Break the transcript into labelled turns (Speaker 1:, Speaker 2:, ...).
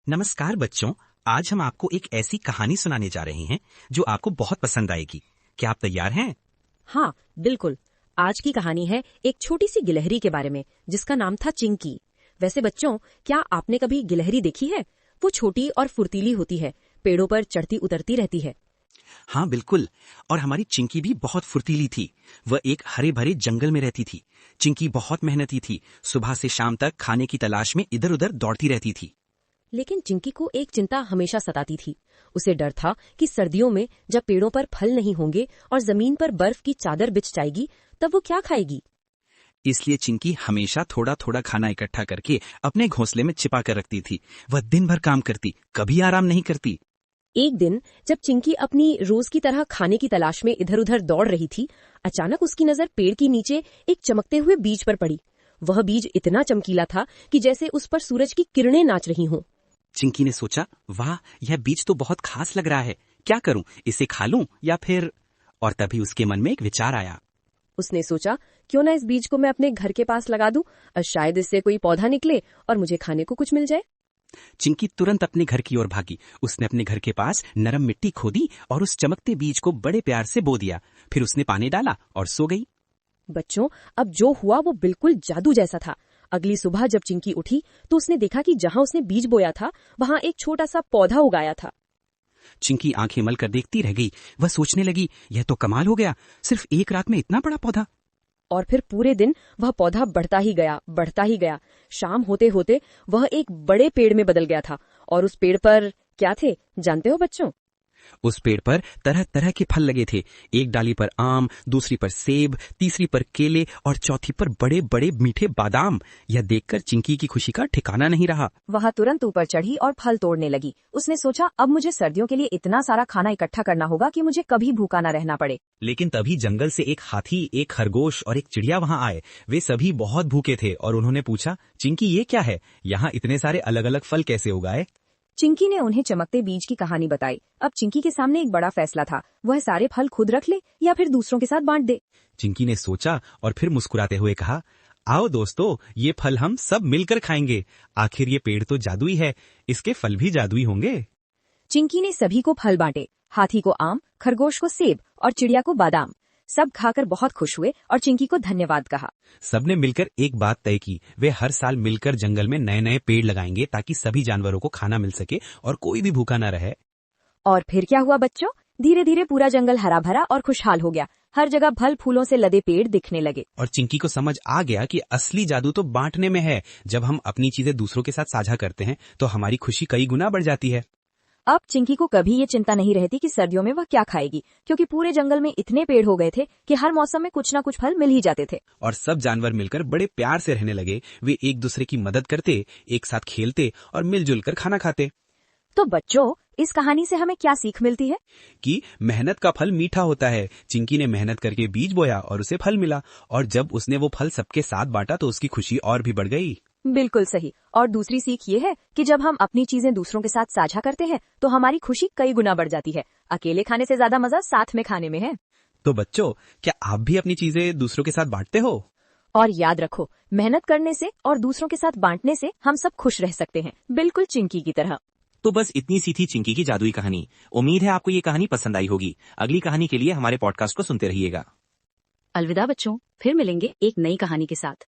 Speaker 1: नमस्कार बच्चों। आज हम आपको एक ऐसी कहानी सुनाने जा रहे हैं जो आपको बहुत पसंद आएगी। क्या आप तैयार हैं?
Speaker 2: हाँ, बिल्कुल। आज की कहानी है एक छोटी सी गिलहरी के बारे में जिसका नाम था चिंकी। वैसे बच्चों, क्या आपने कभी गिलहरी देखी है? वो छोटी और फुर्तीली होती है, पेड़ों पर चढ़ती उतरती रहती है।
Speaker 1: हाँ बिल्कुल। और हमारी चिंकी भी बहुत फुर्तीली थी। वह एक हरे भरे जंगल में रहती थी। चिंकी बहुत मेहनती थी। सुबह से शाम तक खाने की तलाश में इधर उधर दौड़ती रहती थी।
Speaker 2: लेकिन चिंकी को एक चिंता हमेशा सताती थी। उसे डर था कि सर्दियों में जब पेड़ों पर फल नहीं होंगे और जमीन पर बर्फ की चादर बिछ जाएगी, तब वो क्या खाएगी।
Speaker 1: इसलिए चिंकी हमेशा थोड़ा थोड़ा खाना इकट्ठा करके अपने घोंसले में छिपा कर रखती थी। वह दिन भर काम करती, कभी आराम नहीं करती।
Speaker 2: एक दिन जब चिंकी अपनी रोज की तरह खाने की तलाश में इधर उधर दौड़ रही थी, अचानक उसकी नजर पेड़ के नीचे एक चमकते हुए बीज पर पड़ी। वह बीज इतना चमकीला था कि जैसे उस पर सूरज की किरणें नाच रही हों।
Speaker 1: चिंकी ने सोचा, वाह, यह बीज तो बहुत खास लग रहा है। क्या करूं, इसे खा लूं या फिर। और तभी उसके मन में एक विचार आया।
Speaker 2: उसने सोचा, क्यों ना इस बीज को मैं अपने घर के पास लगा दूं और शायद इससे कोई पौधा निकले और मुझे खाने को कुछ मिल जाए।
Speaker 1: चिंकी तुरंत अपने घर की ओर भागी। उसने अपने घर के पास नरम मिट्टी खोदी और उस चमकते बीज को बड़े प्यार से बो दिया। फिर उसने पानी डाला और सो गई।
Speaker 2: बच्चों, अब जो हुआ वो बिल्कुल जादू जैसा था। अगली सुबह जब चिंकी उठी तो उसने देखा कि जहां उसने बीज बोया था वहां एक छोटा सा पौधा उगाया था।
Speaker 1: चिंकी आंखें मल कर देखती रह गई। वह सोचने लगी, यह तो कमाल हो गया, सिर्फ एक रात में इतना बड़ा पौधा।
Speaker 2: और फिर पूरे दिन वह पौधा बढ़ता ही गया, बढ़ता ही गया। शाम होते होते वह एक बड़े पेड़ में बदल गया था। और उस पेड़ पर क्या थे, जानते हो बच्चों?
Speaker 1: उस पेड़ पर तरह तरह के फल लगे थे। एक डाली पर आम, दूसरी पर सेब, तीसरी पर केले और चौथी पर बड़े बड़े मीठे बादाम। यह देखकर चिंकी की खुशी का ठिकाना नहीं रहा।
Speaker 2: वह तुरंत ऊपर चढ़ी और फल तोड़ने लगी। उसने सोचा, अब मुझे सर्दियों के लिए इतना सारा खाना इकट्ठा करना होगा कि मुझे कभी भूखा न रहना पड़े।
Speaker 1: लेकिन तभी जंगल से एक हाथी, एक खरगोश और एक चिड़िया वहां आए। वे सभी बहुत भूखे थे और उन्होंने पूछा, चिंकी ये क्या है, यहाँ इतने सारे अलग अलग फल कैसे उगाए?
Speaker 2: चिंकी ने उन्हें चमकते बीज की कहानी बताई। अब चिंकी के सामने एक बड़ा फैसला था, वह सारे फल खुद रख ले या फिर दूसरों के साथ बांट दे।
Speaker 1: चिंकी ने सोचा और फिर मुस्कुराते हुए कहा, आओ दोस्तों, ये फल हम सब मिलकर खाएंगे। आखिर ये पेड़ तो जादुई है, इसके फल भी जादुई होंगे।
Speaker 2: चिंकी ने सभी को फल बांटे, हाथी को आम, खरगोश को सेब और चिड़िया को बादाम। सब खाकर बहुत खुश हुए और चिंकी को धन्यवाद कहा।
Speaker 1: सबने मिलकर एक बात तय की, वे हर साल मिलकर जंगल में नए नए पेड़ लगाएंगे ताकि सभी जानवरों को खाना मिल सके और कोई भी भूखा न रहे।
Speaker 2: और फिर क्या हुआ बच्चों? धीरे धीरे पूरा जंगल हरा भरा और खुशहाल हो गया। हर जगह फल फूलों से लदे पेड़ दिखने लगे।
Speaker 1: और चिंकी को समझ आ गया कि असली जादू तो बांटने में है। जब हम अपनी चीजें दूसरों के साथ साझा करते हैं तो हमारी खुशी कई गुना बढ़ जाती है।
Speaker 2: अब चिंकी को कभी ये चिंता नहीं रहती कि सर्दियों में वह क्या खाएगी, क्योंकि पूरे जंगल में इतने पेड़ हो गए थे कि हर मौसम में कुछ न कुछ फल मिल ही जाते थे।
Speaker 1: और सब जानवर मिलकर बड़े प्यार से रहने लगे। वे एक दूसरे की मदद करते, एक साथ खेलते और मिलजुल कर खाना खाते।
Speaker 2: तो बच्चों, इस कहानी से हमें क्या सीख मिलती है?
Speaker 1: कि मेहनत का फल मीठा होता है। चिंकी ने मेहनत करके बीज बोया और उसे फल मिला, और जब उसने वो फल सबके साथ बांटा तो उसकी खुशी और भी बढ़ गई।
Speaker 2: बिल्कुल सही। और दूसरी सीख ये है कि जब हम अपनी चीजें दूसरों के साथ साझा करते हैं तो हमारी खुशी कई गुना बढ़ जाती है। अकेले खाने से ज्यादा मजा साथ में खाने में है।
Speaker 1: तो बच्चों, क्या आप भी अपनी चीजें दूसरों के साथ बांटते हो?
Speaker 2: और याद रखो, मेहनत करने से और दूसरों के साथ बांटने से हम सब खुश रह सकते हैं, बिल्कुल चिंकी की तरह।
Speaker 1: तो बस इतनी सी थी चिंकी की जादुई कहानी। उम्मीद है आपको ये कहानी पसंद आई होगी। अगली कहानी के लिए हमारे पॉडकास्ट को सुनते रहिएगा।
Speaker 2: अलविदा बच्चों, फिर मिलेंगे एक नई कहानी के साथ।